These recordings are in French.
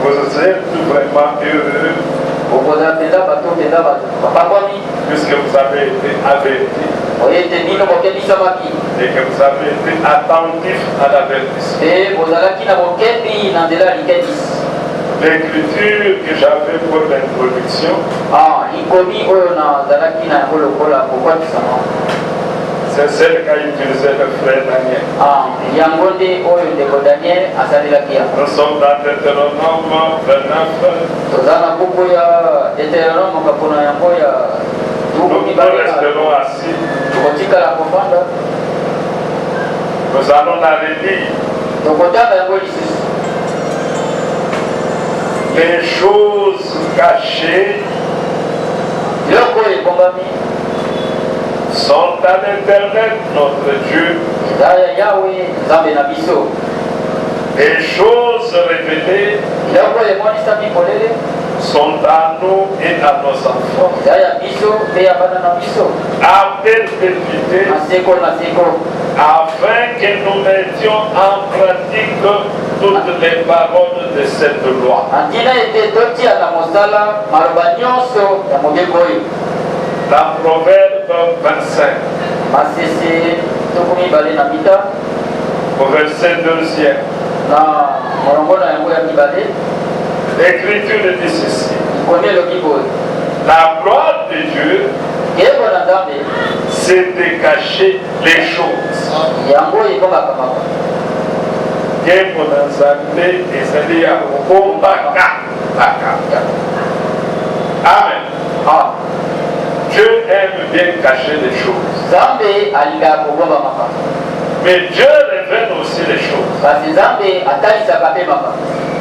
Vous êtes vraiment heureux puisque vous avez été avertis et que vous avez été attentifs à l'avertissement. L'écriture que j'avais pour l'introduction, c'est celle qu'a utilisé le frère Daniel. Nous sommes dans Deutéronome 29. Nous resterons assis. Nous allons la relire. Les choses cachées sont à l'Éternel, notre Dieu. Les choses révélées sont à nous et à nos enfants, à perpétuité, afin que nous mettions en pratique toutes les paroles de cette loi. Dans Proverbe 25, au verset 2e, l'Écriture dit ceci: la gloire de Dieu, c'est de cacher les choses. Amen. Dieu aime bien cacher les choses. Mais Dieu révèle aussi les choses.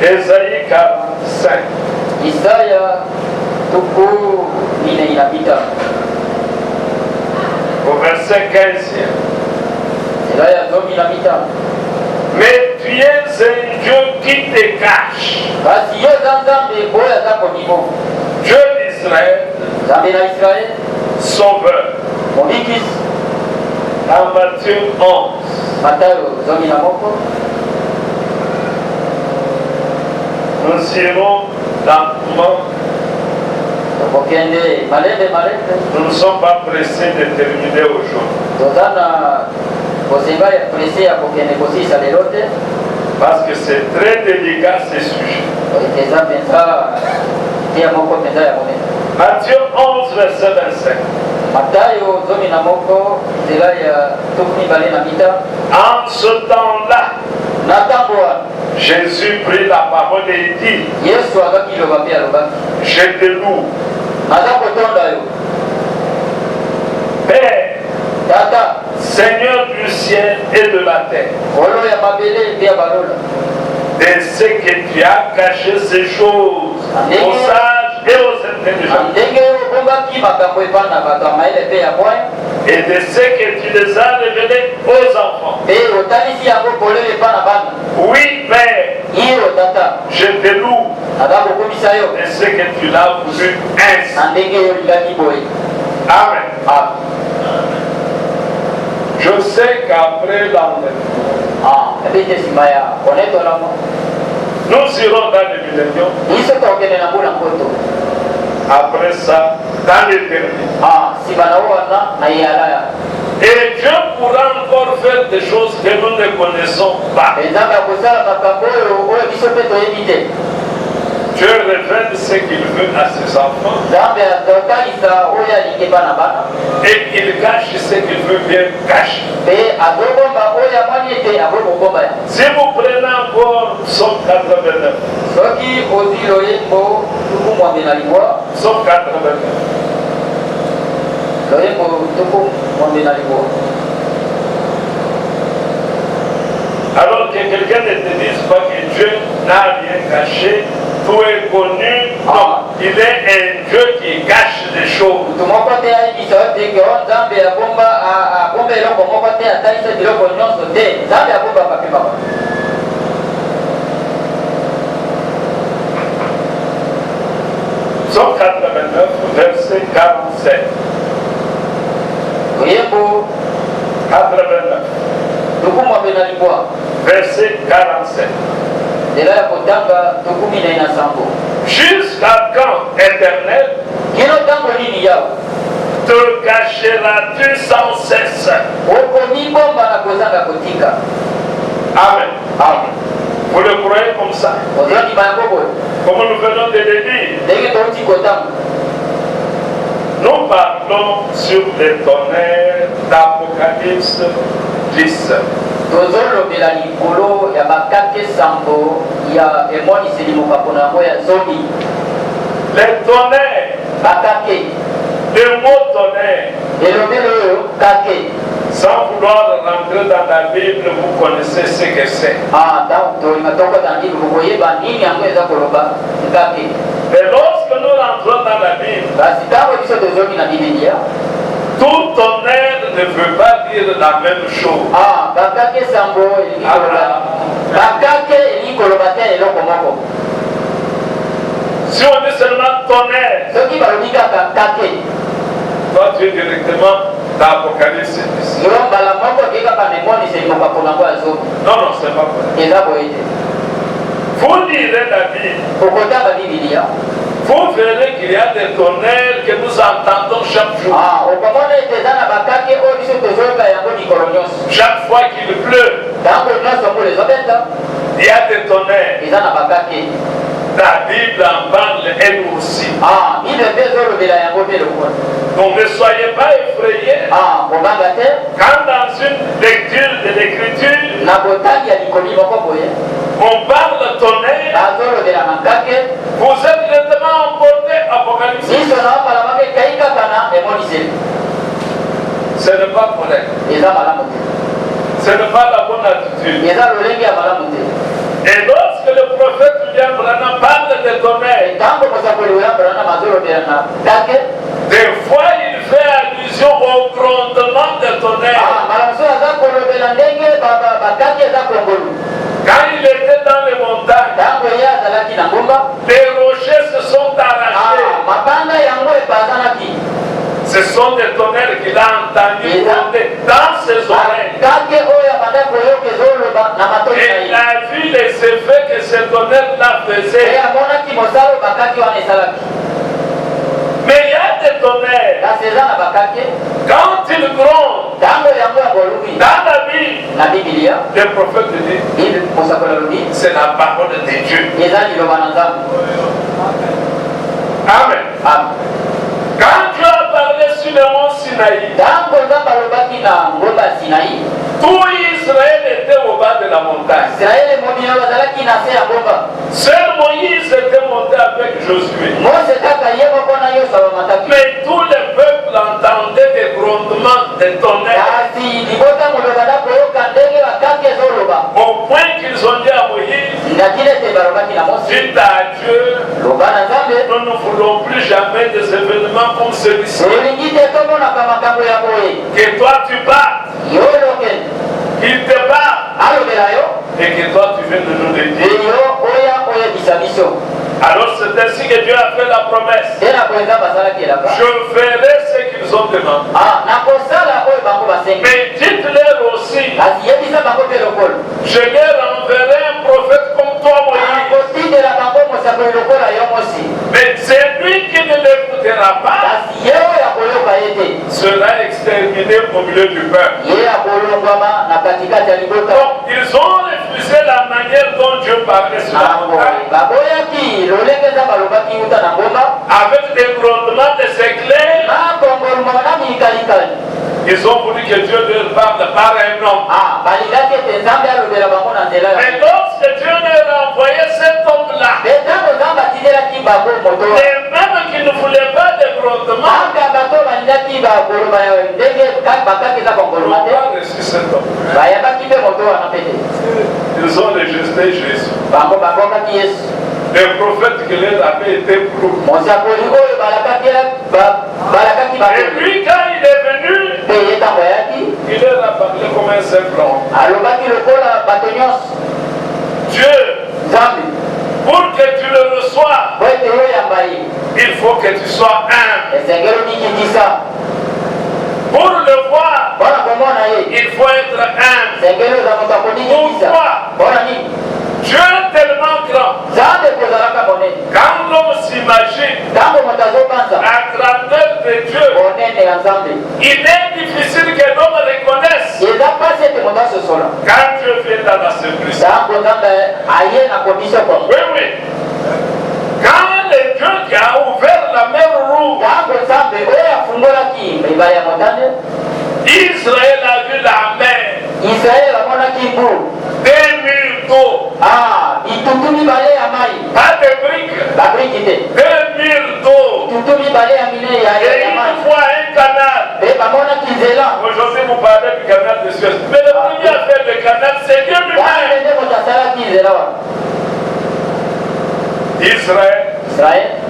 Ésaïe 45. Au verset 15e. Mais tu es un Dieu qui te cache. Dieu d'Israël, sauveur. Dans Matthieu 11. Nous irons lentement. Nous ne sommes pas pressés de terminer aujourd'hui. Parce que c'est très délicat ce sujet. Matthieu 11, verset 25. En ce temps-là, Jésus prit la parole et dit: je te loue, Père, Seigneur du ciel et de la terre, de ce que tu as caché ces choses aux sages et aux intelligents, et de ce que tu les as révélés aux enfants. Oui, Père, je te loue de ce que tu l'as voulu ainsi. Amen. Je sais qu'après l'enlèvement, nous irons dans le millénium. Après ça, dans l'éternité. Et Dieu pourra encore faire des choses que nous ne connaissons pas. Dieu révèle ce qu'il veut à ses enfants et il cache ce qu'il veut bien cacher. Si vous prenez encore Psaume 89, Psaume 89, alors que quelqu'un ne te dise pas que Dieu n'a rien caché, tout est connu, non, il est un Dieu qui cache des choses. Psaume 89, verset 47. 89. Verset 47. Jusqu'à quand, Éternel, te cacheras-tu sans cesse? Amen. Amen. Vous le croyez comme ça? Comme nous venons de le dire. Nous parlons sur les tonnerres d'Apocalypse 10. Les tonnerres, le mot tonnerre, sans vouloir rentrer dans la Bible, vous connaissez ce que c'est. Mais lorsque nous rentrons dans la Bible, tout tonnerre ne veut pas dire la même chose. Si on dit seulement tonnerre, toi tu es directement dans l'Apocalypse 10. Non, non, c'est pas vrai. Vous lirez la Bible. Vous verrez qu'il y a des tonnerres que nous entendons chaque jour. Chaque fois qu'il pleut, il y a des tonnerres. La Bible en parle elle aussi. Donc ne soyez pas effrayés quand dans une lecture de l'Écriture on parle de tonnerre, vous êtes directement emporté Apocalypse. Ce n'est pas correct. Ce n'est pas la bonne attitude. Et lorsque le prophète William Branham parle de tonnerre, des fois il fait allusion au grondement de tonnerre. Quand il était dans les montagnes, les rochers se sont arrachés. Ce sont des tonnerres qu'il a entendus gronder dans ses oreilles. Et il a vu les effets que ces tonnerres-là faisaient. Mais il y a des tonnerres. Quand ils grondent, dans la Bible, le prophète dit, c'est la parole de Dieu. Amen. Amen. Quand Dieu a parlé sur le mont Sinaï, tout Israël était au bas de la montagne. Seul Moïse était monté avec Josué. Mais tout le peuple entendait des grondements, des tonnerres. Au point qu'ils ont dit à Moïse, dites à Dieu, nous ne voulons plus jamais des événements comme celui-ci. Que toi tu partes, qu'il te parle, et que toi tu viennes de nous le dire. Alors c'est ainsi que Dieu a fait la promesse. Je ferai ce qu'ils ont demandé. Mais dites-leur aussi, je leur enverrai un prophète comme toi, Moïse. Mais c'est lui qui ne l'écoutera pas sera exterminé au milieu du peuple. Donc ils ont refusé la manière dont Dieu parlait sur la montagne, avec des grondements, des éclairs. Ils ont voulu que Dieu leur parle par un homme. Mais lorsque Dieu leur a envoyé cet homme-là, les mêmes qui ne voulaient pas de grondements, n'ont pas reçu cet homme. Ils ont rejeté Jésus. Le prophète qui leur avait été prouvé. Et lui, quand il est venu, il leur a parlé comme un simple homme. Dieu, pour que tu le reçoives, il faut que tu sois humble. Pour le voir, il faut être humble. Pourquoi? Dieu tellement grand. Quand l'homme s'imagine la grandeur de Dieu, il est difficile que l'homme reconnaisse. Quand Dieu vient dans la simplicité. Oui, oui. Quand le Dieu qui a ouvert la mer Rouge, Israël a vu la mer. Des murs d'eau. Pas de briques. Des murs d'eau. Et une fois un canal. Aujourd'hui vous parlez du canal de Suez. Mais le premier à faire le canal, c'est Dieu lui-même. Israël,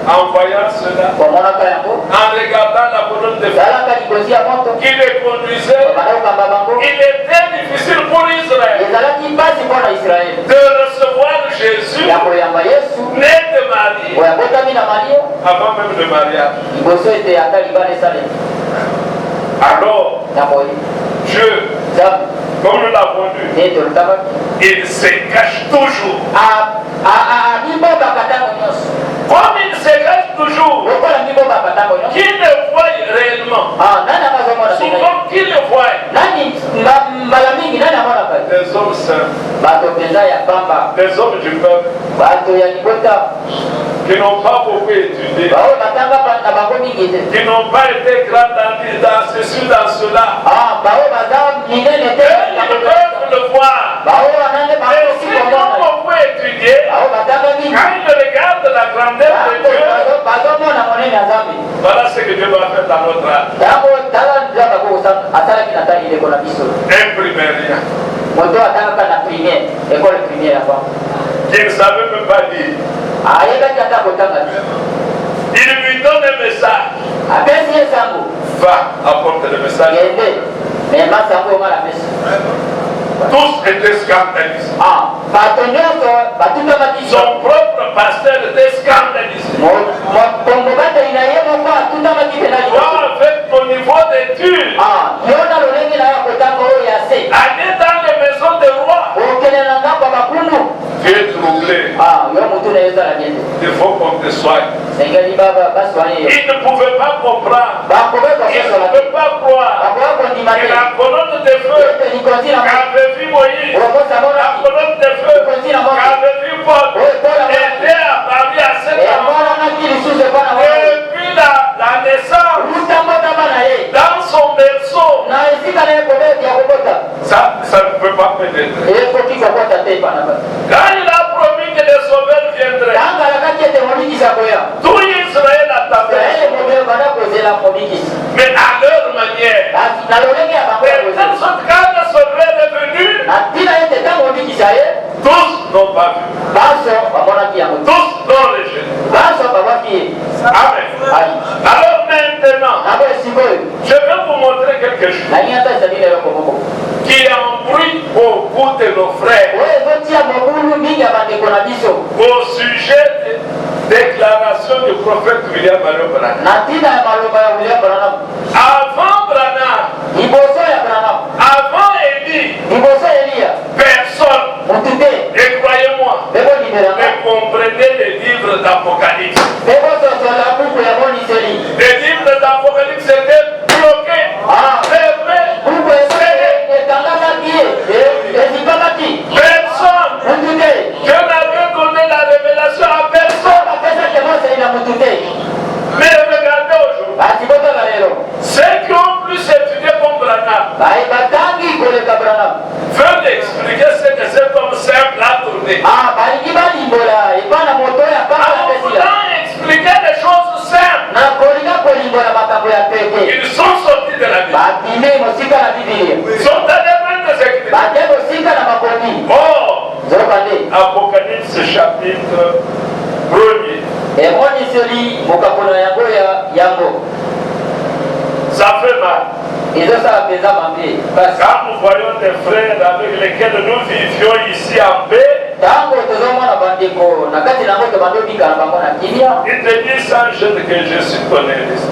en voyant cela, en regardant la colonne de feu qui les conduisait, il était difficile pour Israël de recevoir Jésus, né de Marie, avant même le mariage. Alors, Dieu, comme nous l'avons vu, il se cache toujours. Comme il se cache toujours, qui le voit réellement? Souvent, qui le voit? Des hommes saints, des hommes du peuple, qui n'ont pas beaucoup étudié, qui n'ont pas été grands dans ceci, dans cela. Ils peuvent le voir. Mais si ils n'ont beaucoup étudié, quand ils regardent la grandeur de Dieu, voilà ce que Dieu va faire dans notre âge. Imprimer rien. Qui ne savait même pas dire. Il lui donne un message. Va apporter le message. Tous étaient scandalisés. Son propre pasteur était scandalisé. Toi, avec ton niveau d'études, aller dans les maisons des rois, tu es troublé. Il faut qu'on te soigne. Il ne pouvait pas comprendre. Il ne peut pas croire que la colonne de feu qu'avait vu Moïse, la colonne de feu qu'avait vu Paul, était apparue à cet endroit depuis la naissance, dans son berceau. Ça ne peut pas pénétrer. Quand il a promis que les sauveurs viendraient, tout Israël attendait. Mais à leur manière. De telle sorte quand le sauveur est venu, tous n'ont pas vu. Tous l'ont rejeté. Amen. Alors maintenant, je vais vous montrer quelque chose qui embrouille beaucoup de nos frères au sujet de déclaration du prophète William Marion Branham. Avant Branham, avant Élie, personne, et croyez-moi, ne comprenait les livres d'Apocalypse. Les livres d'Apocalypse étaient bloqués, fermés. Personne. Dieu n'avait donné la révélation à personne. Mais regardez aujourd'hui, ceux qui ont plus étudié comme Branham veulent expliquer ce que cet homme simple a tourné. En voulant expliquer des choses simples, ils sont sortis de la Bible. Ils sont allés prendre des écritures. Oh, Apocalypse chapitre 1er. Ça fait mal. Quand nous voyons des frères avec lesquels nous vivions ici en paix, il te dit sans gêne que je suis ton hérisson.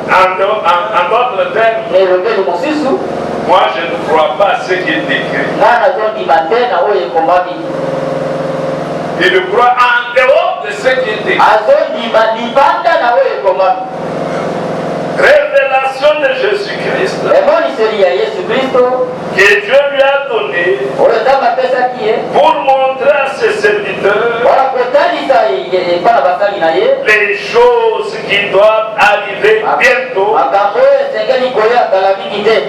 En d'autres termes, Moi, je ne crois pas à ce qui est écrit. Il croit en dehors de ce qui est écrit. Révélation de Jésus-Christ que Dieu lui a donné pour montrer à ses serviteurs les choses qui doivent arriver bientôt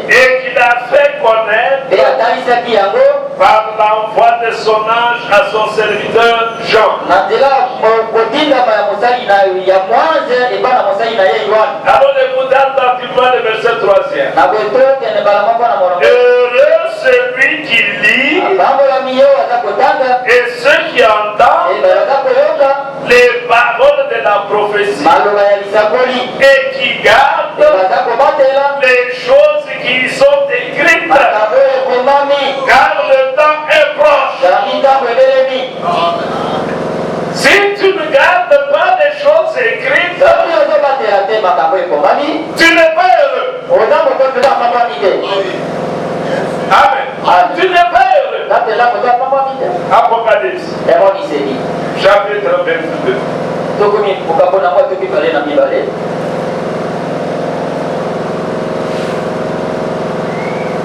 et qu'il a fait connaître par l'envoi de son ange à son serviteur Jean. Alors écoutez attentivement le verset 3e. Heureux celui qui lit et ceux qui entendent les paroles de la prophétie et qui gardent les choses qui sont écrites, car le temps est proche. Si tu ne gardes pas les choses écrites, tu n'es pas heureux. Amen. Tu n'es pas heureux. Apocalypse chapitre 22.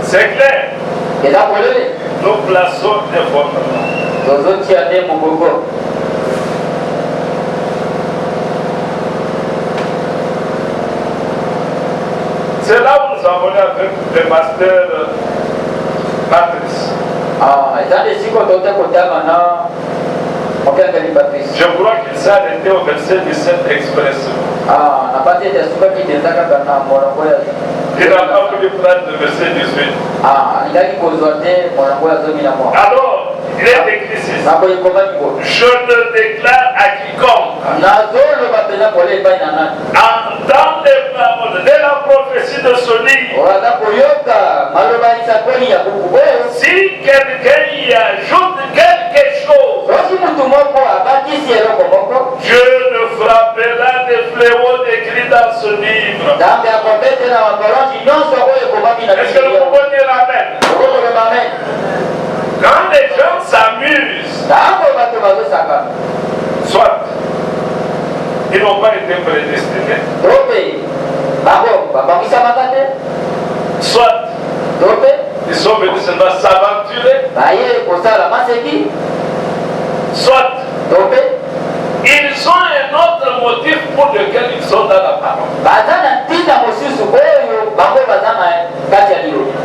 C'est clair. Nous plaçons un fondement. C'est là où nous avons allé avec le pasteur Patrice. Je crois qu'il s'est arrêté au verset 17 expressément. Il n'a pas voulu prendre le verset 18. Alors, il est écrit ici. Je le déclare à quiconque entend les paroles de la prophétie de ce livre. Si quelqu'un y ajoute quelque chose, Dieu le frappera des fléaux décrits dans ce livre. Est-ce que nous pouvons dire Amen? Quand les gens s'amusent, soit ils n'ont pas été prédestinés, soit ils sont venus seulement s'aventurer, soit ils ont un autre motif pour lequel ils sont dans la parole.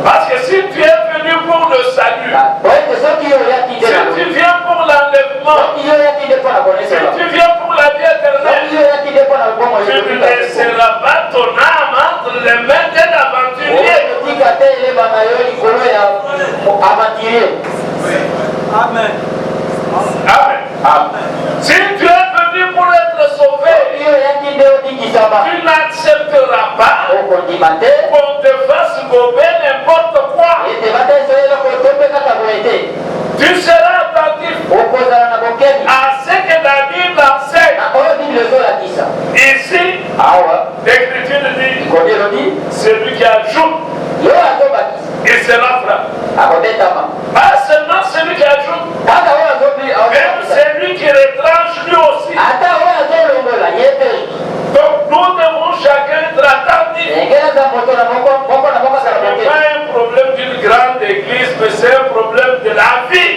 Parce que si tu es venu pour le salut, si tu viens pour l'enlèvement, si tu viens pour la vie éternelle, tu ne laisseras pas ton âme entre les mains d'un aventurier. Amen. Amen. Amen. Si tu es venu pour être sauvé, tu n'accepteras pas qu'on te fasse gober n'importe quoi. Tu seras attentif à ce que la Bible enseigne. Ici, l'Écriture dit, celui qui ajoute, il sera frappé. Pas seulement celui qui ajoute, même celui qui retranche lui aussi. Donc nous devons chacun être attentifs. Ce n'est pas un problème d'une grande église, mais c'est un problème de la vie.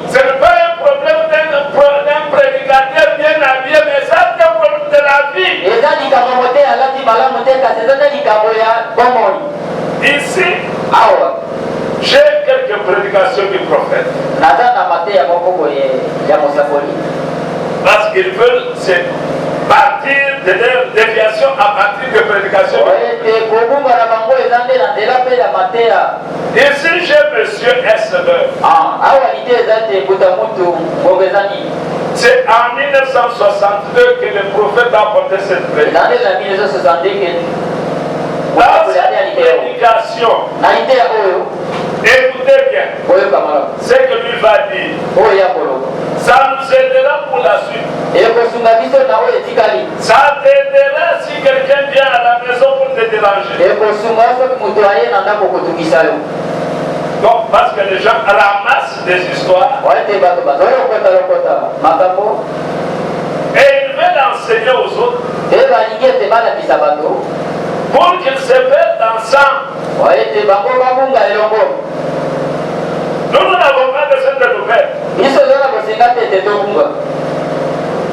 Ce n'est pas un problème d'un prédicateur bien habillé, mais ça c'est un problème de la vie. Ici, j'ai quelques prédications du prophète. Parce qu'ils veulent se partir de leur déviation à partir de prédications. Ici, j'ai monsieur Esseler. C'est en 1962 que le prophète a apporté cette prédication. Dans cette prédication, écoutez bien ce que lui va dire. Ça nous aidera pour la suite. Ça t'aidera si quelqu'un vient à la maison pour étrangers. Donc, parce que les gens ramassent des histoires. Et ils veulent enseigner aux autres. Pour qu'ils se mettent ensemble. Nous n'avons pas besoin de nous faire.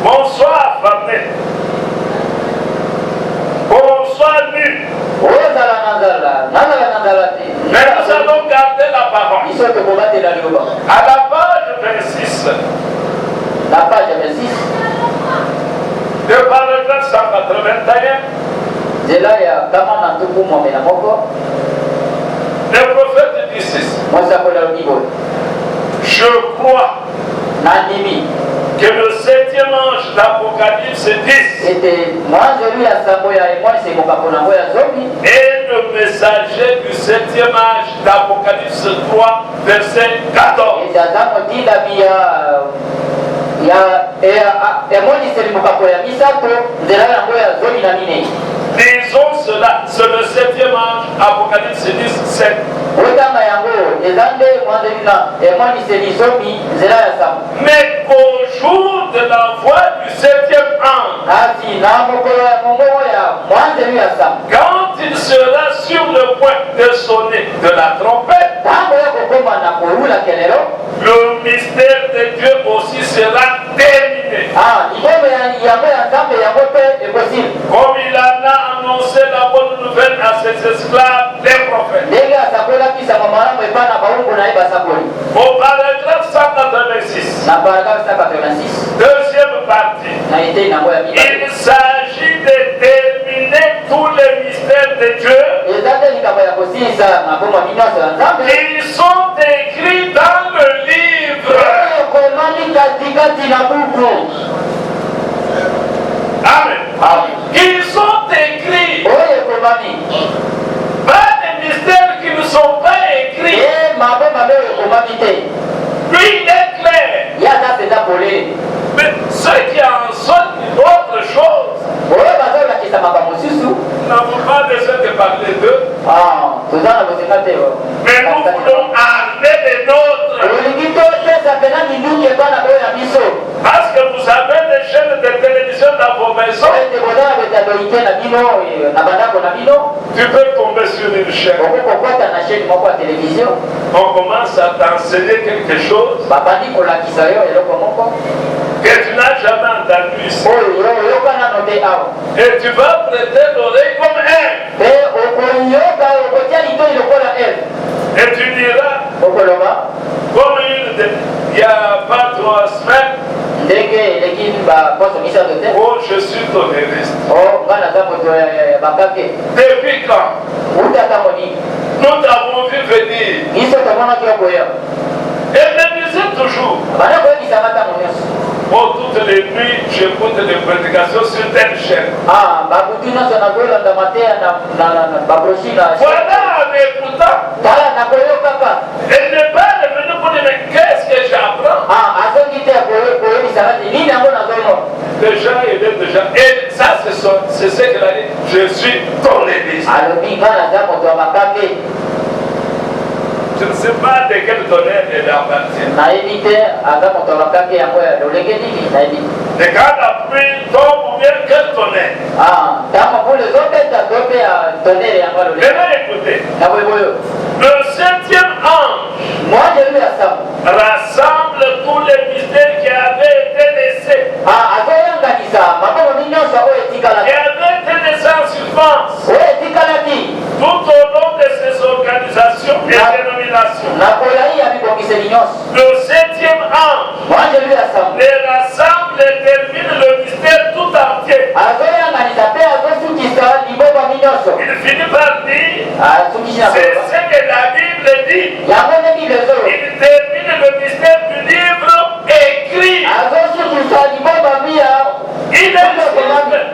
Bonsoir, famille. Bonsoir, nuit. Mais nous allons garder la parole. À la page 26. La page 26. Le paragraphe 181. Le prophète dit ceci. Je crois que le 7e ange d'Apocalypse 10 et le messager du 7e âge d'Apocalypse 3 verset 14 disons cela, c'est le 7e ange, Apocalypse 10, 7. Mais qu'au jour de la voix du 7e ange, quand il sera sur le point de sonner de la trompette, le mystère de Dieu aussi sera terminé. Comme il en a annoncé la bonne nouvelle à ses esclaves, les prophètes. Au paragraphe 186, deuxième partie, il s'agit de terminer tous les mystères de Dieu qui sont écrits dans le livre. Amen. Qui sont écrits. Pas des mystères qui ne sont pas écrits. Lui, il est clair. Mais ceux qui en sont autre chose, nous n'avons pas besoin de parler d'eux. Mais nous voulons armer les nôtres. Parce que vous avez des chaînes de télévision dans vos maisons. Tu peux tomber sur une chaîne. On commence à t'enseigner quelque chose que tu n'as jamais entendu ici. Et tu vas prêter l'oreille comme elle. Et tu diras, comme il n'y a pas 3 semaines, oh, je suis tonneriste. Depuis quand nous t'avons vu venir. Elle me disait toujours, oh, toutes les nuits, j'écoute les prédications sur telle chaîne. Voilà, en écoutant. Elle n'est pas revenue pour dire, mais qu'est-ce que j'apprends? Déjà, il est déjà. Et ça, c'est ce qu'elle a dit. Je suis ton église. Je ne sais pas de quel tonnerre elle appartient. Et quand la pluie tombe ou bien quel tonnerre? Maintenant écoutez. Le 7e ange rassemble tous les mystères qui avaient été laissés. Qui avaient été laissés en suspens. Tout au long de ces organisations et dénominations. Le 7e ange les rassemble et termine le mystère tout entier. Il finit par dire, c'est ce que la Bible dit. Il termine le mystère du livre écrit. Il est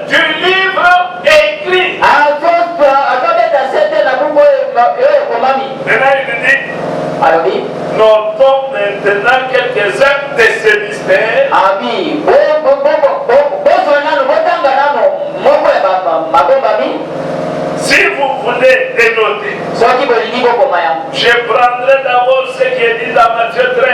du livre écrit. Maintenant il dit, notons maintenant quelques-uns de ces mystères. Si vous voulez dénoter, je prendrai d'abord ce qui est dit dans Matthieu 13.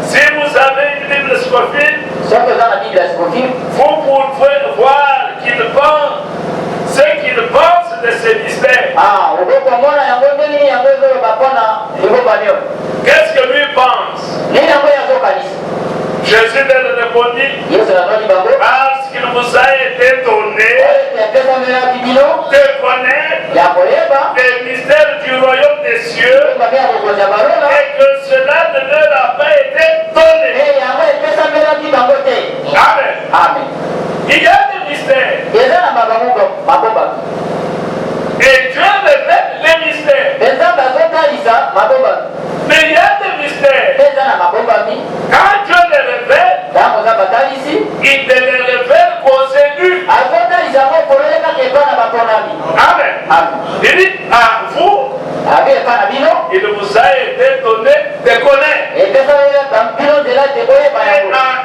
Si vous avez une Bible Scofield, vous pouvez voir qu'il pense ce qu'il pense de ces mystères. Qu'est-ce que lui pense? Jésus leur répondit, parce qu'il vous a été donné de connaître les mystères du royaume des cieux et que cela ne leur a pas été donné. Amen. Il y a des mystères. Et Dieu révèle les mystères. Mais il y a des mystères. Quand Dieu les révèle, il ne les révèle qu'aux élus. Amen. Il dit à vous, il vous a été donné de connaître. Et à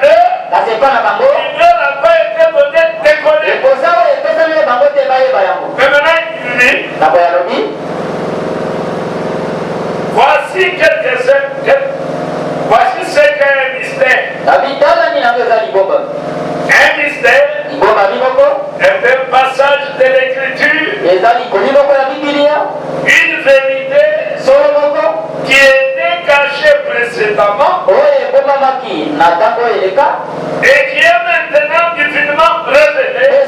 eux, il ne leur a pas été donné de connaître. Mais maintenant, il dit, voici voici ce qu'est un mystère. Un mystère est un passage de l'écriture, une vérité qui était cachée précédemment et qui est maintenant divinement révélée,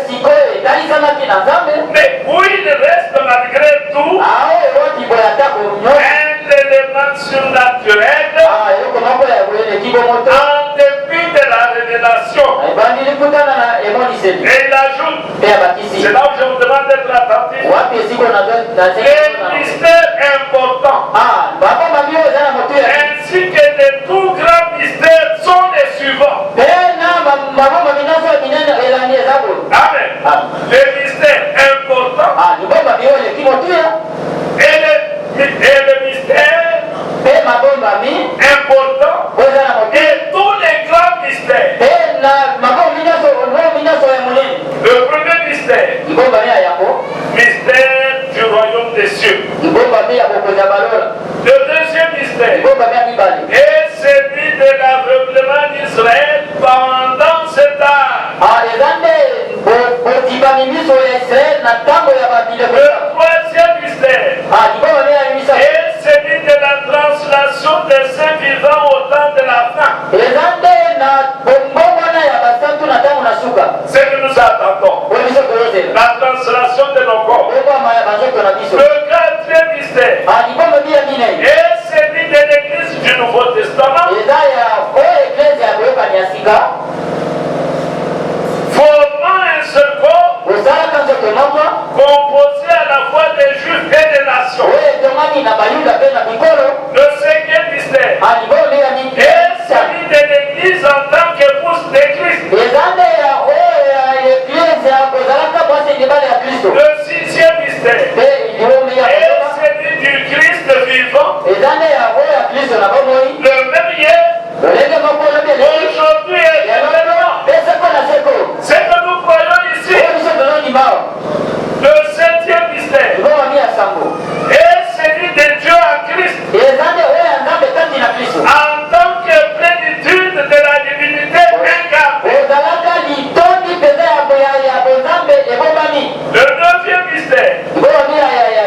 mais où il reste malgré tout un élément surnaturel en dépit de la révélation. Et il ajoute, c'est là où je vous demande d'être attentif, les mystères importants ainsi que les tout grands mystères sont les suivants. Amen. Les mystères importants et le mystère important et tous les grands mystères. Le premier mystère, mystère du royaume des cieux. Le deuxième mystère est celui de l'aveuglement d'Israël pendant cet âge. Le troisième mystère est celui de la translation des saints vivants au temps de la fin. C'est que nous attendons. La translation de nos corps. Le quatrième mystère est celui de l'église du Nouveau Testament. Formant un seul corps composé à la fois des Juifs et des nations. Le cinquième mystère est celui de l'église en tant qu'épouse de Christ. Le sixième mystère est celui du Christ vivant, le même hier, aujourd'hui et maintenant. C'est que nous croyons ici. Le septième mystère est celui de Dieu en Christ, en tant que plénitude de la divinité incarnée. Le neuvième mystère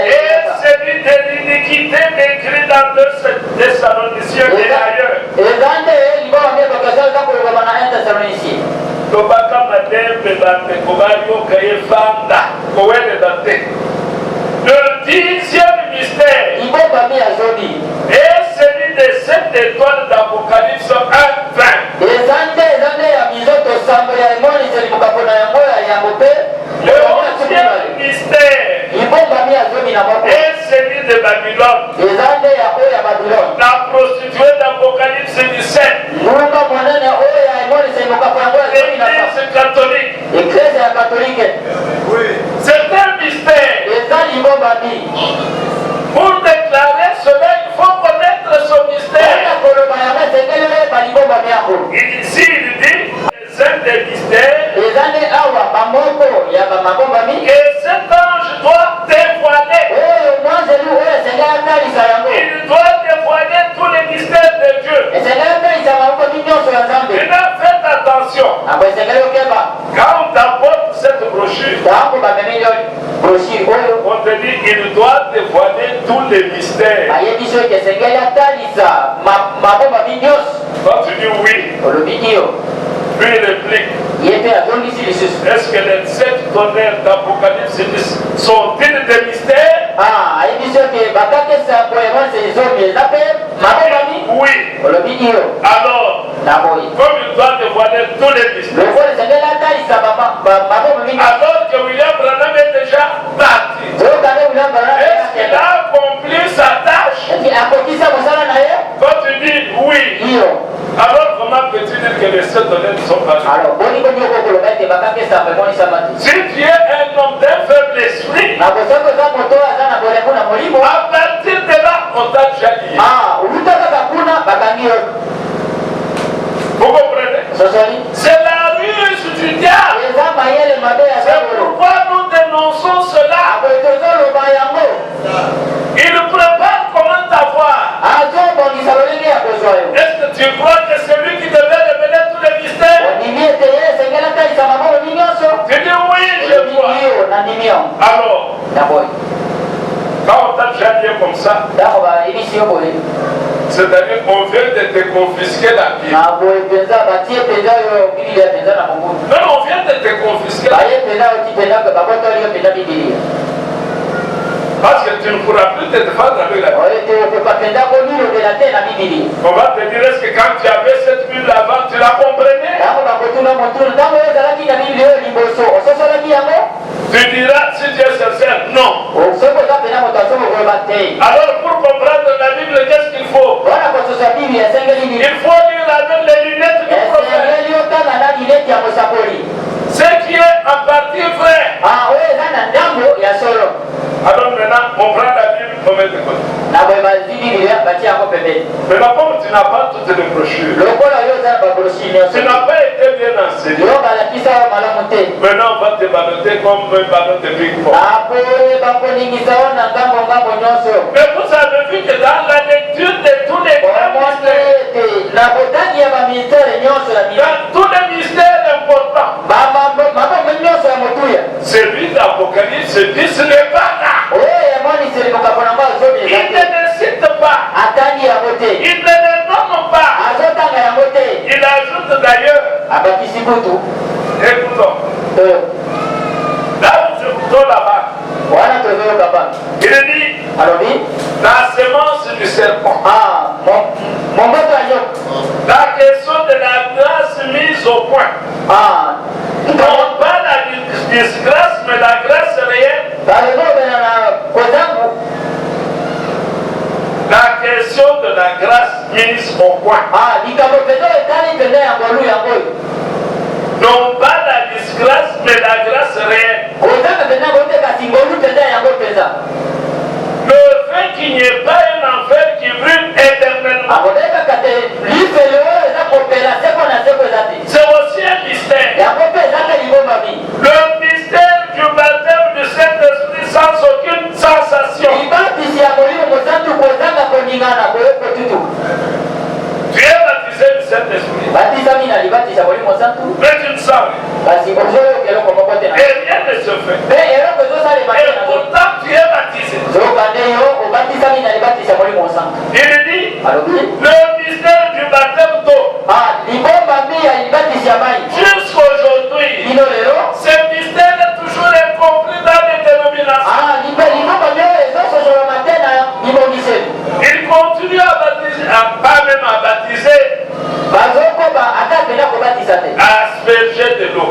est celui de l'iniquité décrite dans 2 Thessaloniciens et ailleurs. Tobaka madembe batekobayo kayefanda kowele. Le dixième mystère est celui de 7 étoiles d'Apocalypse 1:20. Le onzième mystère est celui de Babylone, la prostituée d'Apocalypse 17. L'Église catholique. C'est un mystère. Pour déclarer cela, il faut connaître son mystère. Ici, il dit les uns des mystères. Et cet ange doit dévoiler. Il doit dévoiler tous les mystères de Dieu. Maintenant, faites attention. Quand on t'apporte cette brochure, on te dit qu'il doit dévoiler tous les mystères. Quand tu dis oui, puis il réplique. Est-ce que les 7 tonnerres d'Apocalypse sont-ils des mystères? Oui. Alors, comme il doit dévoiler tous les mystères, alors que William Branham est déjà parti, est-ce qu'il a accompli sa tâche? Quand tu dis oui, alors comment peux-tu dire que les 7 tonnerres sont partis? Si tu es un homme d'un faible esprit, à partir de là, on t'a déjà lié. Vous comprenez? C'est la ruse du diable. C'est pourquoi nous dénonçons cela. Il prépare comment t'avoir. Est-ce que tu crois que c'est lui qui devait révéler tous les mystères? Tu dis oui, je crois. Alors, quand on t'a déjà lié comme ça, c'est-à-dire qu'on vient de te confisquer la vie. Non, on vient de te confisquer la vie. Parce que tu ne pourras plus te défendre avec la Bible. On va te dire, est-ce que quand tu avais cette Bible avant, tu la comprenais? Tu diras, si tu es sincère, non. Alors pour comprendre la Bible, qu'est-ce qu'il faut? Il faut lire avec les lunettes du prophète. Ce qui est en partie vrai. Alors maintenant, on prend la Bible, on met de côté. Maintenant, comme tu n'as pas toutes les brochures, tu n'as pas été bien enseigné. Maintenant, on va te baloter comme un ballon de ping-pong. Mais vous avez vu que dans la lecture de tous les grands mystères, dans tous les mystères importants, celui d'Apocalypse dit ce n'est pas là. Il ne cite pas. Il ne le nomme pas. Il ajoute d'ailleurs. Écoutons. Là où je écoutons là-bas. Il dit la semence du serpent. La question de la grâce mise au point. Non pas la disgrâce, mais la grâce réelle. La question de la grâce mise au point. Non pas la disgrâce, mais la grâce réelle. Le fait qu'il n'y ait pas un enfer qui brûle éternellement, c'est aussi un mystère. Le mystère du baptême du Saint-Esprit sans aucune sensation. Tu es baptisé du Saint-Esprit, mais tu ne sens rien. Et rien ne se fait. Et pourtant tu es baptisé. Il dit le mystère du baptême d'eau. Jusqu'aujourd'hui, ce mystère est toujours incompris dans les dénominations. Il continue à baptiser, pas même à baptiser, à asperger de l'eau.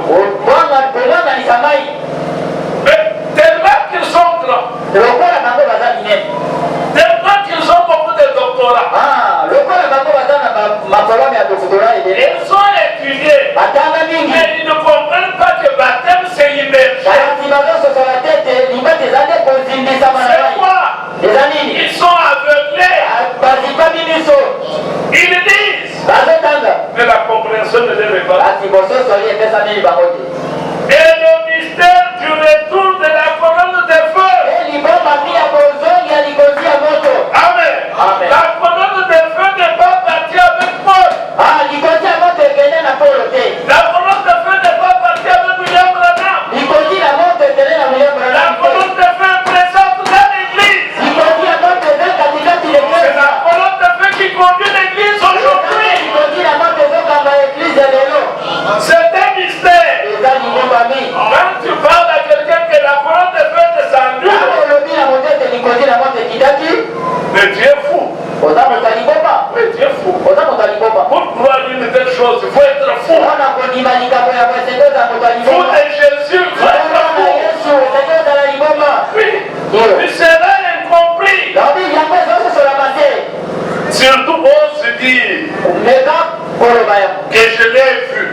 Mais tellement qu'ils sont grands, tellement qu'ils ont beaucoup de doctorats, ils sont étudiés, mais ils ne comprennent pas que baptême c'est immergé. C'est quoi? Ils sont aveuglés. Ils disent, mais Et le mystère du retour de la colonne de feu. Amen. Amen. La colonne de feu n'est pas partie avec Paul. La colonne de feu n'est pas partie avec William Branham. La colonne de feu est présente dans l'église. C'est la colonne de feu qui conduit l'église aujourd'hui. C'est un mystère. Quand tu parles à quelqu'un que la colonne de feu est descendue, mais tu es fou. Oui, tu es fou. Pour croire une telle chose, il faut être fou. Fou de Jésus, il faut être fou. Oui, tu seras incompris. Surtout ose dire que je l'ai vu.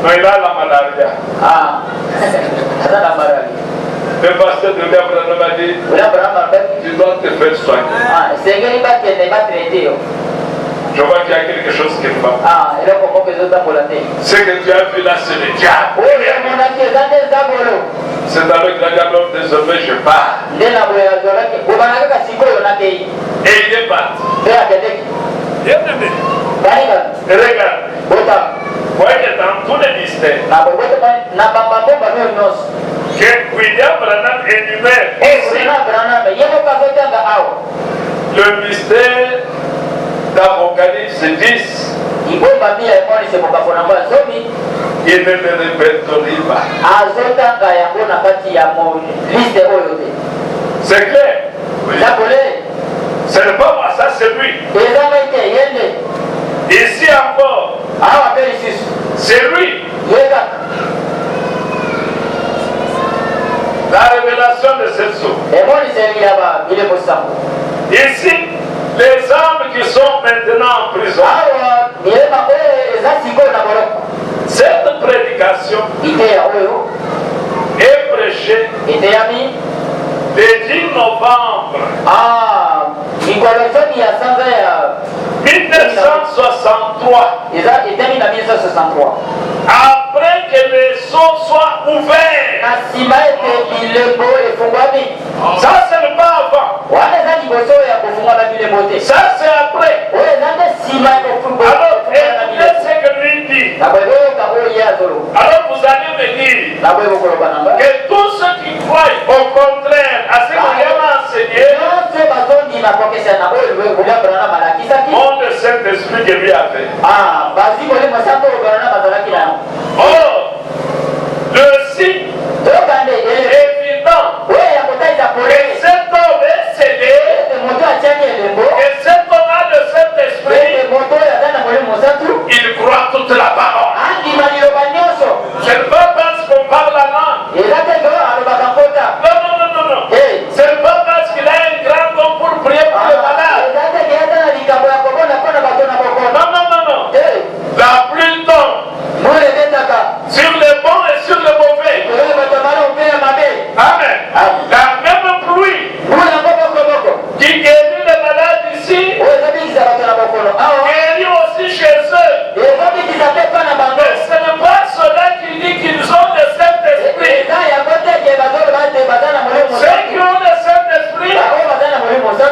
Mais il a la malaria. Le pasteur de Abraham a dit, tu dois te faire soigner. Je vois qu'il y a quelque chose qui ne va pas. Ce que tu as vu là, c'est le diable. C'est avec la diable désormais je pars. Et il est parti. Bien-aimé. Et regarde. Voyez que dans tous les mystères, que William Branham énumère ici, le mystère d'Apocalypse 10, il ne le répertorie pas. C'est clair? Oui. Ce n'est pas moi, ça c'est lui. Ici encore, c'est lui. La révélation de cette source. Ici, les âmes qui sont maintenant en prison. Cette prédication est prêchée le 10 novembre 1963. Après que les sceaux soient ouverts. Ça c'est le pas avant. Ça c'est après. Alors, écoutez ce que lui dit. Alors vous allez me dire que tous ceux qui croient au contraire à ce que Dieu m'a enseigné ont le Saint-Esprit que lui a fait. Or, le signe évident que cet homme est cédé, que cet homme a le Saint-Esprit, il croit toute la parole. Ce n'est pas parce qu'on parle la langue. Non. Ce n'est pas parce qu'il a un grand don pour prier pour les malades. Non. La pluie tombe sur les bons et sur les mauvais. Amen. La même pluie qui guérit les malades ici, guérit aussi chez eux. Mais ce n'est pas cela qui dit qu'ils ont le Saint-Esprit. Ceux qui ont le Saint-Esprit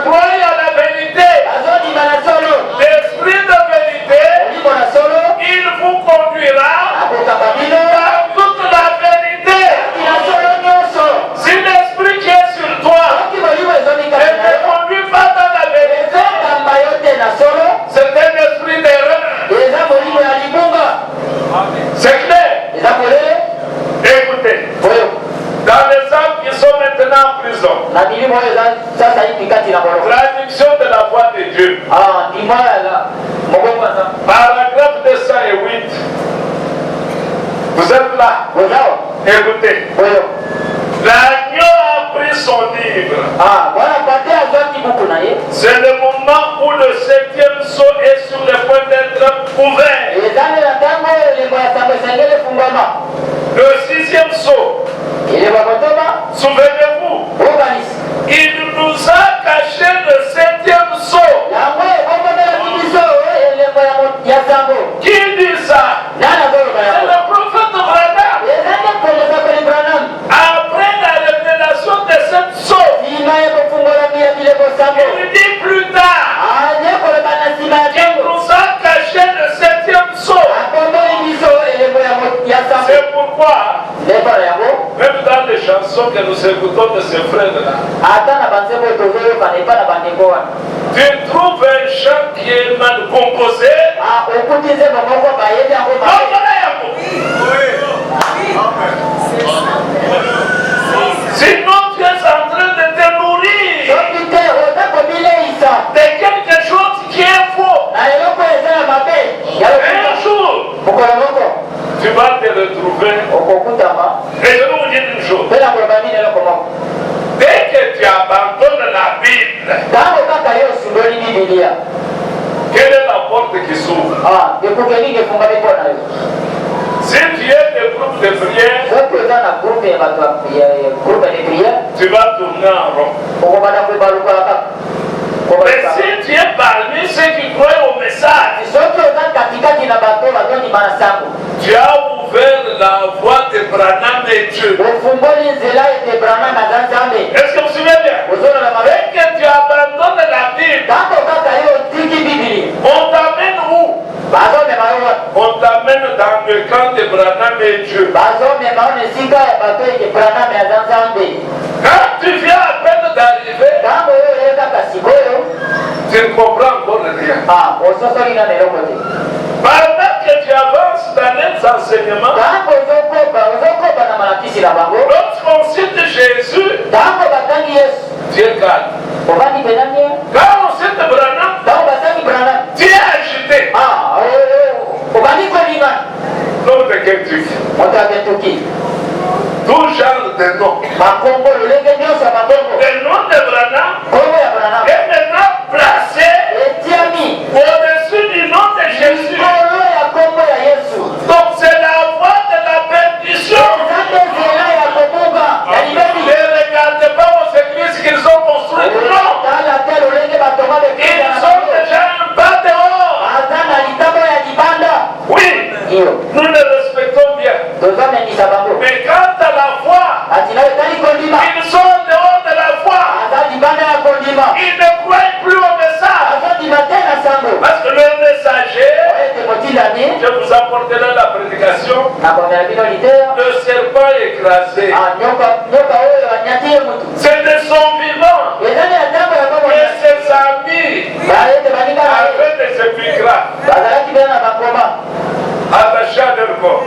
croient à la vérité. L'Esprit de vérité, il vous conduira par toute la vérité. Si l'Esprit qui est sur toi ne te conduit pas dans la vérité, c'est un esprit d'erreur. C'est clair? Écoutez, dans les âmes qui sont maintenant en prison, traduction de la voix de Dieu, paragraphe 208. Vous êtes là? Écoutez, l'agneau a pris son livre. C'est le moment où le 7e sceau est sur le point d'être ouvert. Le 6e sceau, souvenez-vous, il nous a caché le 7e sceau. Qui dit chansons que nous écoutons de ces frères-là, tu trouves un chant qui est mal composé. Sinon, tu es en train de te nourrir de quelque chose qui est faux. Un jour, tu vas te retrouver. Et je vais vous dire une chose. Dès que tu abandonnes la Bible, quelle est la porte qui s'ouvre? Si tu es des groupes de prière, tu vas tourner en rond. Mais si tu es parmi ceux qui croient au message, tu as ouvert la voie de Branham et Dieu. Est-ce que vous suivez bien? Dès que tu abandonnes la Bible, on t'amène où? On t'amène dans le camp de Branham et Dieu. Quand tu viens à peine d'arriver, tu ne comprends encore rien. Pendant que tu avances dans les enseignements, lorsqu'on cite Jésus, tu es calme. Quand on cite Branham, tu es agité. Nom de quel truc? Tout genre de noms. Le nom de Branham est maintenant placé au-dessus du nom de Jésus. Donc c'est la voie de la perdition. Ne regardez pas aux églises qu'ils ont construites. Non. Ils ont déjà un pas dehors. Oui. Nous les respectons bien. Mais quant à la foi, ils sont dehors de la foi. Ils ne croient plus au message. Parce que le messager, je vous apporterai la prédication, le serpent écrasé. C'est de son vivant. Et ses amis avaient des épigrammes attachés à leur corps.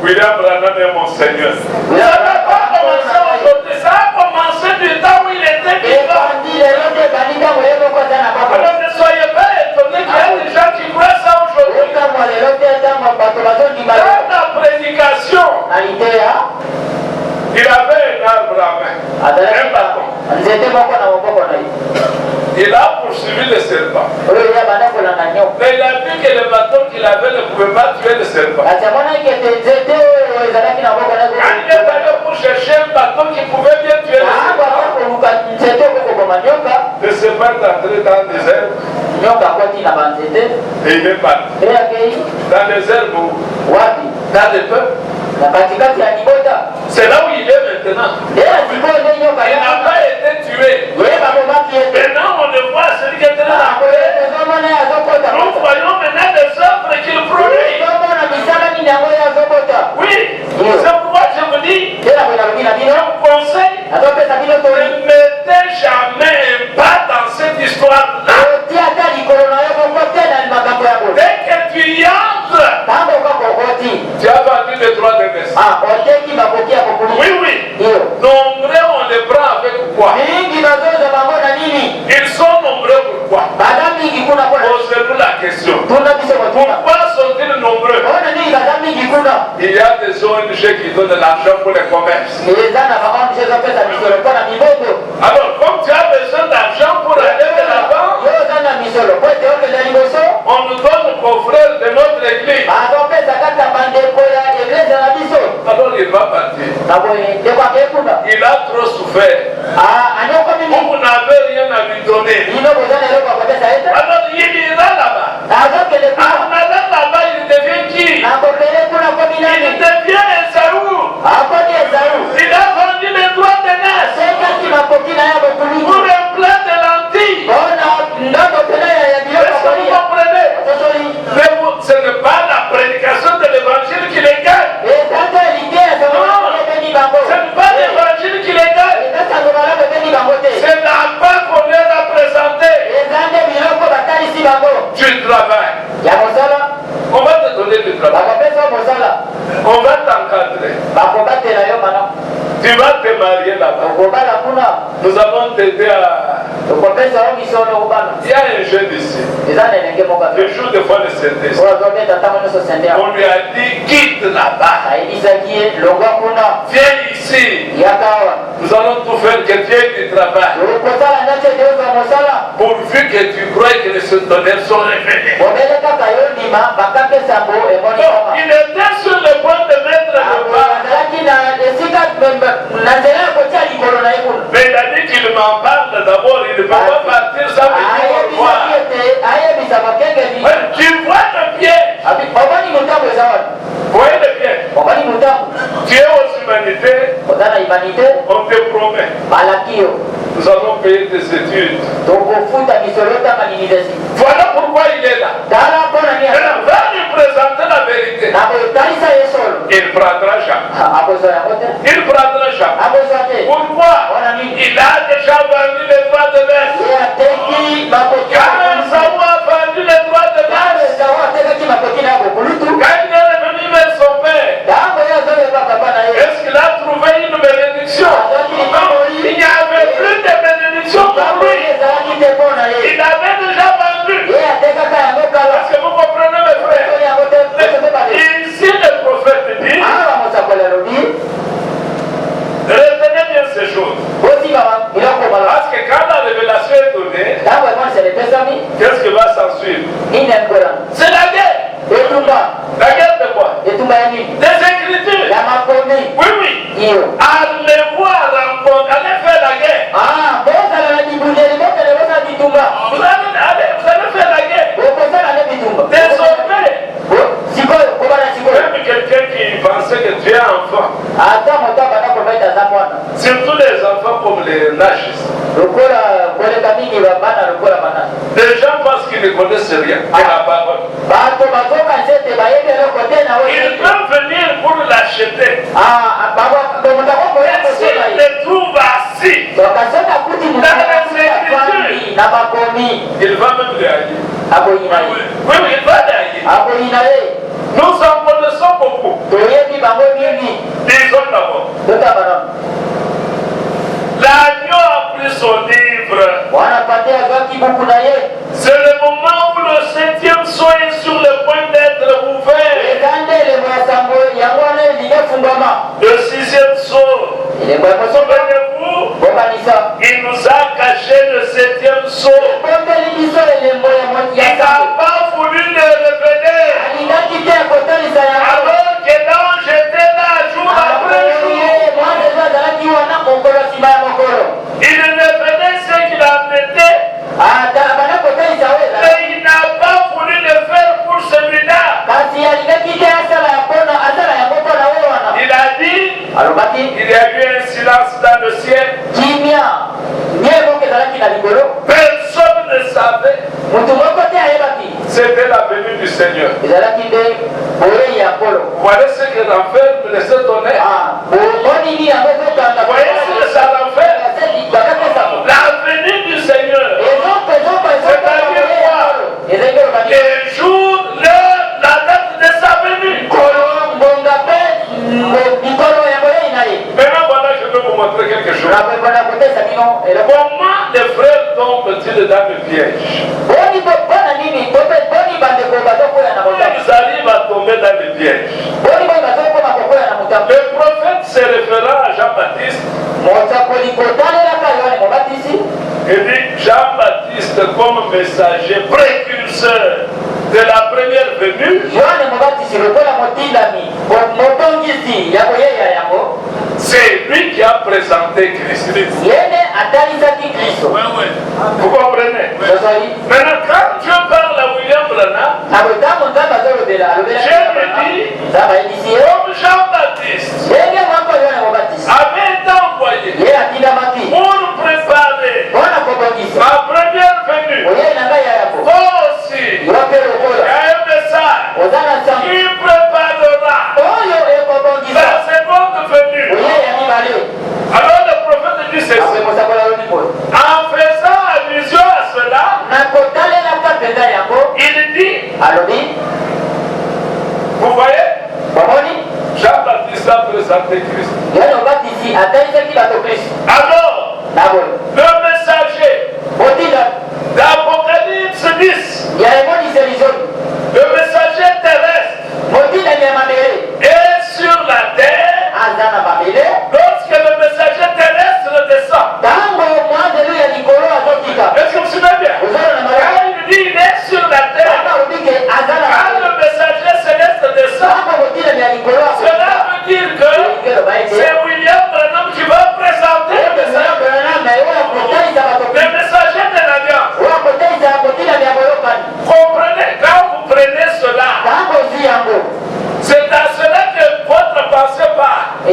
William Branham est mon Seigneur. Ça n'a pas commencé aujourd'hui, ça a commencé du temps où il était vivant. Alors ne soyez pas étonnés qu'il y a des gens qui croient ça aujourd'hui. Dans la prédication, il avait un arbre à main, un bâton. Il a poursuivi le serpent. Mais il a vu que le bâton qu'il avait ne pouvait pas tuer le serpent. Quand il est allé pour chercher un bâton qui pouvait bien tuer le serpent est entré dans le désert. Et il est parti. Dans les herbes où? Dans les peuples. C'est là où il est maintenant. Il n'a pas été tué. Maintenant on le voit, celui qui est dans la paix. Nous voyons maintenant les œuvres qu'il produit. Oui, c'est pourquoi je vous dis, je vous conseille, ne mettez jamais un pas dans cette histoire-là. Dès que tu y entres, tu as vendu le droit de naissance. Oui, oui. Nombreux, on les prend avec quoi? Ils sont nombreux pourquoi? Posez-nous la question. Pourquoi sont-ils nombreux? Il y a des ONG qui donnent l'argent pour les commerces. Alors, comme tu as besoin d'argent pour aller de l'avant, on nous donne aux frères de notre église. Alors il va partir. Il a trop souffert. Vous n'avez rien à lui donner. Alors il ira là-bas. En allant là-bas, il devient qui? Il devient Esaü. Il a vendu les droits de naissance pour un plat de lentilles. Est-ce que vous comprenez? Mais ce n'est pas la prédication de l'évangile qui les gagne. du travail. On va te donner du travail. On va t'encadrer. Tu vas te marier là-bas. Nous allons t'aider à... Il y a un jeune ici. Il joue des fois le synthèse. On lui a dit quitte là-bas. Viens ici. Nous allons tout faire que tu aies du travail. Pourvu que tu crois que les tonnerres sont révélés. Donc, il était sur le point de mettre le pas. Mais il a dit qu'il m'en parle d'abord. Il ne peut pas partir sans me dire au revoir. Tu vois le piège. Voyez le piège. Tu es aux humanités. On te promet. Nous allons payer tes études. Voilà pourquoi il est là. Elle va lui présenter la vérité. Il prendra jamais. Il prendra jamais. Pourquoi? Il a déjà vendu les droits de l'Est. Quand Saou a vendu les droits de l'Est, quand il est revenu vers son père, est-ce qu'il a trouvé une bénédiction? Il n'y avait plus de bénédiction pour lui. Il avait déjà vendu. Est-ce que vous comprenez, mes frères? Ici, le prophète dit, retenez bien ces choses. Parce que quand la révélation est donnée, qu'est-ce qui va s'en suivre? C'est la guerre. La guerre de quoi? Des Écritures. Oui, oui. Allez-vous à rencontre, allez faire la guerre. Vous allez faire la guerre. Désormais, même quelqu'un qui pensait que tu es enfant, surtout les enfants comme les nagistes, les gens pensent qu'ils ne connaissent rien de la parole. Ils peuvent venir pour l'acheter. S'ils le trouvent assis dans les Écritures, il va même le haïr. Oui, il va le haïr. Nous en connaissons beaucoup. Disons d'abord. L'agneau a pris son livre. C'est le moment où le 7e sceau est sur le point d'être ouvert. Le 6e sceau. Souvenez-vous, il nous a caché le 7e sceau. Il n'a pas voulu le révéler. Alors que l'ange était là jour après jour. Il révélait ce qu'il en était. Mais il n'a pas voulu le faire pour celui-là. Il a dit, il y a eu un silence dans le ciel. Personne ne savait. C'était la venue du Seigneur. Voilà ce que renferme le Saint-Honneur. Voyez ce que ça renferme. La venue du Seigneur. C'est-à-dire quoi? Les jours, l'heure, la date de sa venue. Maintenant, voilà, je vais vous montrer quelque chose. Comment les frères tombent-ils dans le piège? Ils arrivent à tomber dans le piège. Le prophète se référant à Jean-Baptiste. Il dit Jean-Baptiste comme messager précurseur de la première venue. C'est lui qui a présenté Christ. Vous comprenez? Maintenant, quand Dieu parle à William Branham, Dieu me dit, comme Jean-Baptiste avait été envoyé pour préparer ma première venue, toi aussi, il y a un message qui préparera la seconde venue. Alors le prophète dit ceci. En faisant allusion à cela, il Vous voyez? Jean-Baptiste a présenté Christ. Alors, le messager d'Apocalypse 10, le messager terrestre est sur la terre lorsque le messager terrestre descend. Est-ce que vous souvenez bien? Quand il dit il est sur la terre, quand le messager céleste descend, cela veut dire que c'est William Branham qui va présenter le messager de l'Alliance. Comprenez, quand vous prenez cela, c'est à cela que votre pensée part. Oh,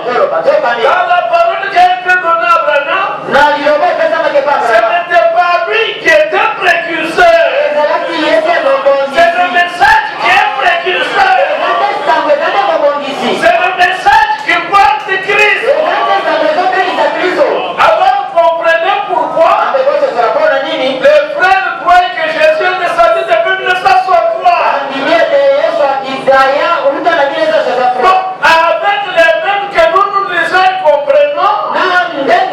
dans la parole qui a été donnée à Branham, ce n'était pas lui qui était précurseur. C'est le message qui est précurseur. C'est le message qui porte Christ. Alors comprenez pourquoi les frères croient que Jésus est descendu depuis 1963. Donc, avec les mêmes que nous lisons et comprenons, et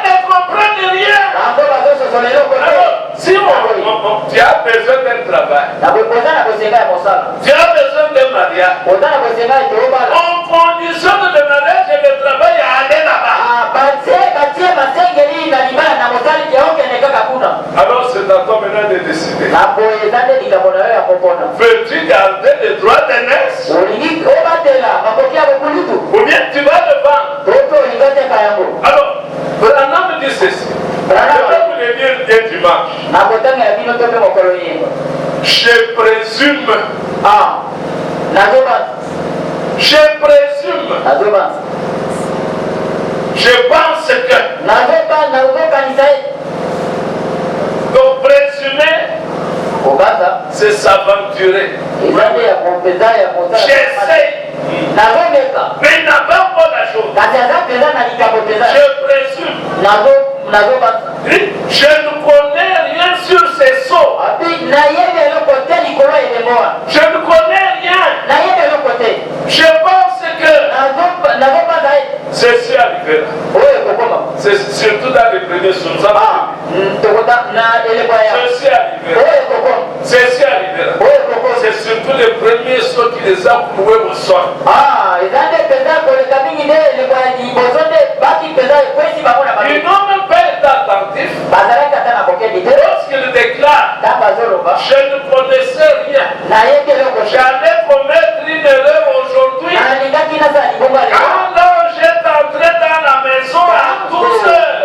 ne comprennent rien. Alors, si tu as besoin d'un travail, tu as besoin d'un mariage, on conditionne le mariage et le travail à aller là-bas. Alors c'est à toi maintenant de décider. Veux-tu garder le droit d'aînesse? Ou bien tu vas le vendre? Alors, Branham me dit ceci. Je vais vous le dire dès dimanche. Je présume. Je présume. Je pense que. Donc présumer, c'est s'aventurer. J'essaie. Mais il n'a pas encore la chose. Je présume. Je ne connais rien sur ces sauts. Je ne connais rien. Je pense que ceci arrivera. C'est surtout dans les premiers sauts. Ceci arrivera. Ceci arrivera. C'est surtout les premiers sauts qui les ont cloués au sol. Ils n'ont même pas été attentifs. Lorsqu'ils déclarent, je ne connaissais rien. J'allais commettre une erreur aujourd'hui. Quand l'ange est entré dans la maison à 12 heures,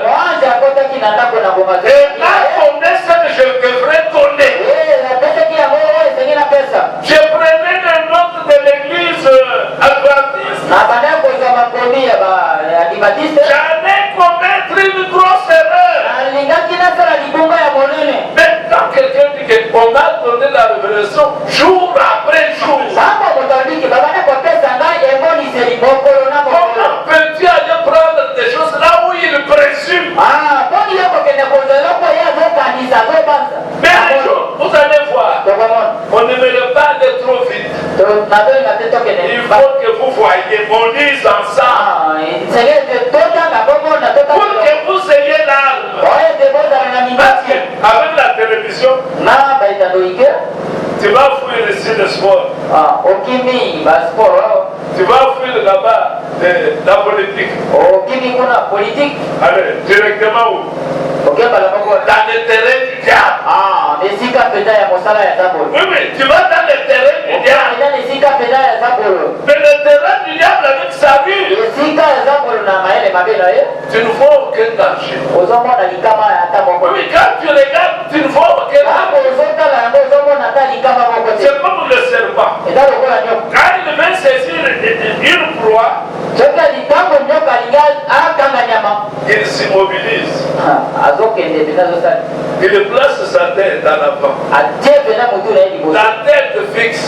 et là, connaît ce que je devrais donner. Je prenais les notes de l'église adventiste. J'allais commettre une grosse erreur. Mais quand quelqu'un dit qu'on m'a donné la révélation jour après jour, comment peux-tu aller prendre des choses là où il présume? Mais un jour, vous allez voir, on ne me pas aller trop vite. Il faut que vous voyez, on lise ensemble. Pour que vous ayez l'arme. Parce qu'avec la télévision, tu vas fuir ici le sport. Tu vas fuir là-bas la politique. Allez, directement où? Dans le terrain du diable. Oui, mais tu vas dans le terrain du diable. Mais le terrain du diable avec sa vue, tu ne vois aucun danger. Oui, quand tu regardes, tu ne vois aucun danger. C'est comme le serpent. Quand il veut saisir une proie, il s'immobilise. Il place sa tête en avant. La tête fixe.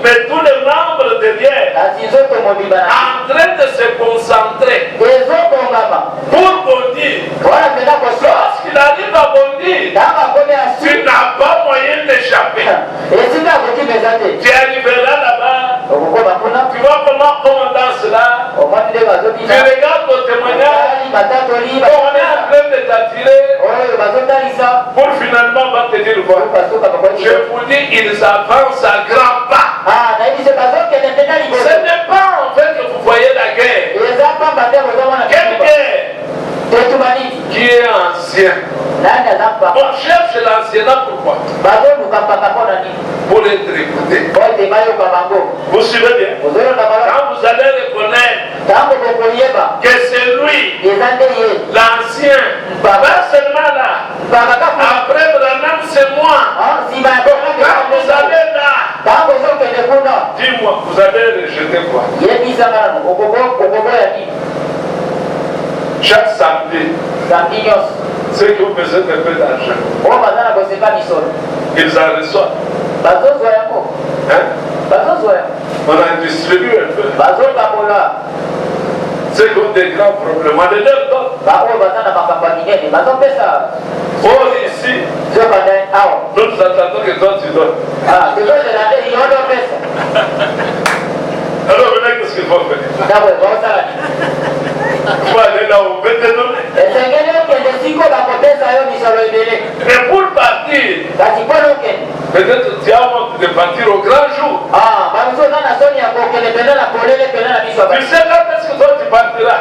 Mais tous les membres derrière en train de se concentrer pour bondir. t'attirer pour finalement va te dire quoi. Je vous dis, ils avancent à grands pas. Ce n'est pas en fait que vous voyez la guerre. Quelle guerre qui est ancien. On cherche l'ancien pourquoi? Pour être écouté. Vous suivez bien? Quand vous allez reconnaître que c'est lui, l'ancien, pas seulement là, après Branham c'est moi. Quand vous allez là, dis-moi, vous avez rejeté quoi? Chaque samedi, ceux qui ont besoin d'un peu d'argent, ils en reçoivent. On en distribue un peu. Ceux qui ont des grands problèmes, on les donne d'autres. Oh, ici, nous attendons que toi tu donnes. Alors, maintenant, qu'est-ce qu'il faut faire? Il faut aller là où on peut te donner. Et pour partir, peut-être tu as honte de partir au grand jour. Tu sais quand est-ce que toi tu partiras?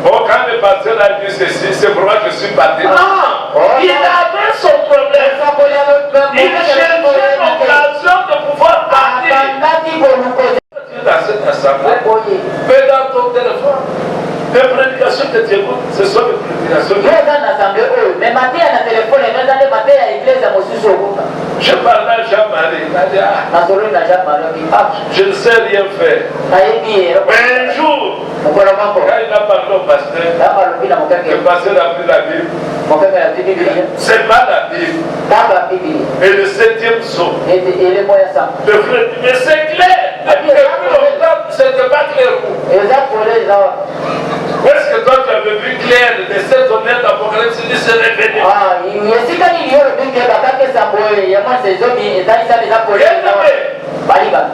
Bon, quand le pasteur a dit ceci, c'est pour moi que je suis parti. Non, il avait son problème. Il cherchait l'occasion de pouvoir partir. Dans cette assemblée, mais dans ton téléphone, les prédications que tu écoutes, ce sont les prédications. Je parlais à Jean-Marie, il m'a dit, je ne sais rien faire. Mais un jour, quand il a parlé au pasteur, le pasteur a pris la Bible. C'est pas la Bible. Et le 7e psaume. Le frère dit, mais c'est clair. Depuis longtemps, c'était pas clair. Où est-ce que toi tu avais vu clair les 7 honnêtes d'Apocalypse dit se révéler?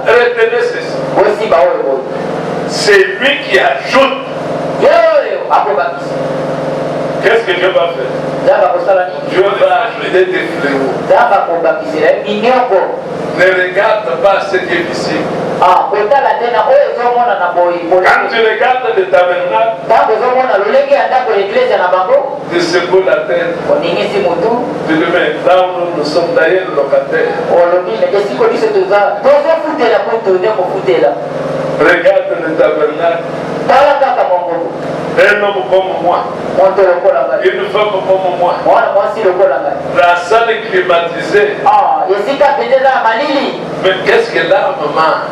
Retenez ceci. C'est lui qui ajoute. Qu'est-ce que Dieu va faire? Dieu va ajouter des fléaux. Ne regarde pas ce qui est visible. Quand tu regardes le tabernacle, tu secoues la tête. Tu le mets là où nous sommes d'ailleurs locataires. Regarde le tabernacle. Un homme comme moi, une femme comme moi, la salle est climatisée. Mais qu'est-ce que l'âme mange?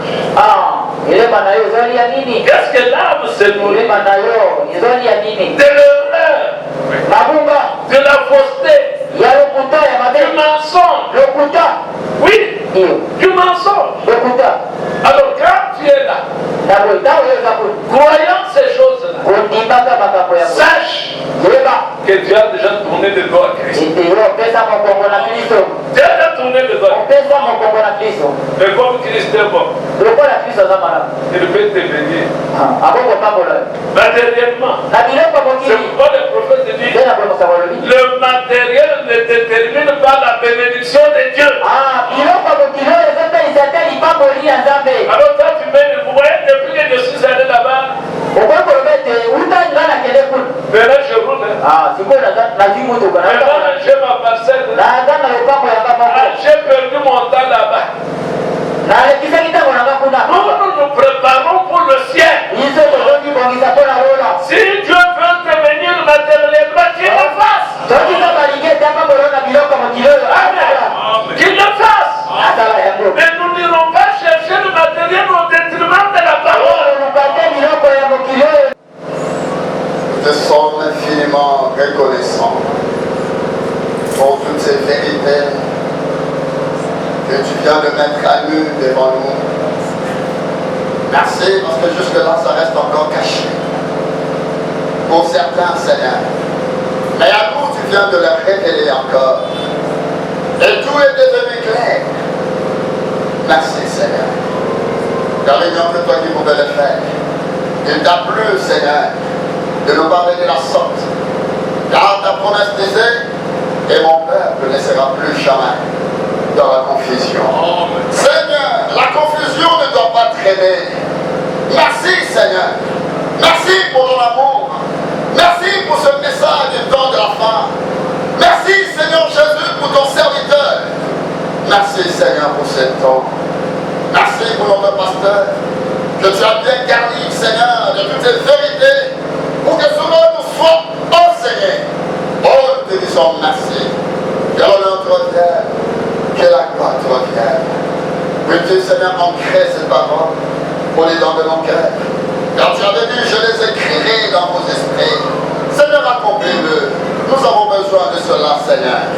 Qu'est-ce que l'âme se nourrit? De l'erreur, de la fausseté, du mensonge. Oui, du mensonge. Alors quand tu es là, croyant ces choses-là, sache que tu as déjà tourné le dos à Christ. Tu as déjà tourné le dos à Christ. Mais comme Christ est bon, il peut te bénir matériellement. C'est pourquoi le prophète dit, le matériel ne détermine pas la bénédiction de Dieu. Alors toi tu mets le moyen depuis que je suis allé là-bas. Maintenant je roule. Maintenant j'ai ma parcelle. J'ai perdu mon temps là-bas. Nous nous préparons pour le ciel. Si Dieu veut te venir matériellement, qu'il le fasse. Amen. Qu'il le fasse. Mais nous n'irons pas chercher le matériel au détriment de la parole. Nous te sommes infiniment reconnaissants pour toutes ces vérités que tu viens de mettre à nu devant nous. Merci parce que jusque-là, ça reste encore caché. Pour certains, Seigneur. Mais à nous, tu viens de le révéler encore. Et tout est devenu clair. Merci, Seigneur. Car il n'y a que toi qui pouvais le faire. Il t'a plu, Seigneur, de nous parler de la sorte. promesse disait, et mon peuple ne sera plus jamais dans la confusion. Seigneur, la confusion ne doit pas traîner. Merci Seigneur. Merci pour ton amour. Merci pour ce message du temps de la fin. Merci Seigneur Jésus pour ton serviteur. Merci Seigneur pour ce temps. Merci pour notre pasteur. Que tu as bien garni Seigneur de toutes ces vérités pour que ce monde nous soit enseigné. Oh, nous te disons merci. Que l'honneur te revienne. Que la gloire te revienne. Peux-tu Seigneur ancrer ces paroles pour les dents de nos cœurs. Car tu avais dit, je les écrirai dans vos esprits. Seigneur, accomplis-le. Nous avons besoin de cela, Seigneur.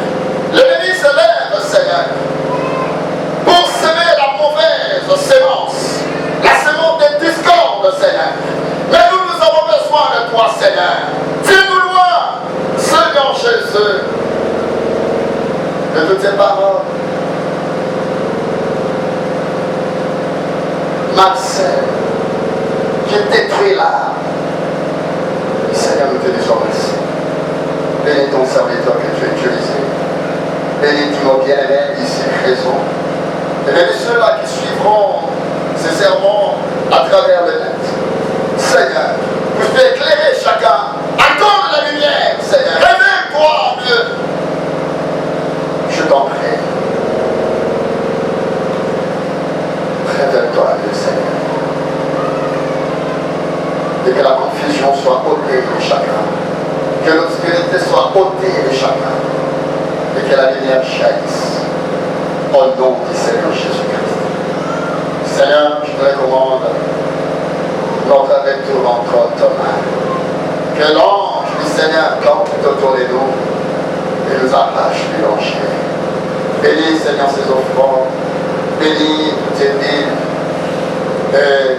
L'ennemi se lève, Seigneur, pour semer la mauvaise sémence, la sémence des discordes, Seigneur. Mais nous avons besoin de toi, Seigneur. Tiens-nous loin, Seigneur Jésus, de toutes ces paroles. Marcel, qui détruit l'âme. Seigneur, nous te disons merci. Bénis ton serviteur que tu as utilisé. Bénis tous nos bien-aimés ici présents. Et bénis ceux-là qui suivront ces sermons à travers le net. Seigneur, vous pouvez éclairer chacun. Accorde la lumière, Seigneur. Révèle-toi, Dieu. Je t'en prie. Révèle-toi à Dieu, Seigneur. Et que la confusion soit ôtée de chacun. Que l'obscurité soit ôtée de chacun. Et que la lumière jaillisse. Au nom du Seigneur Jésus-Christ. Seigneur, je te recommande notre retour entre ta main. Que l'ange du Seigneur campe autour de nous et nous arrache du danger. Bénis, Seigneur, ces offrandes. Bénis tes villes et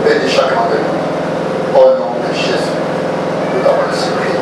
bénis chacun de nous. Au nom de Jésus, nous avons le supplié.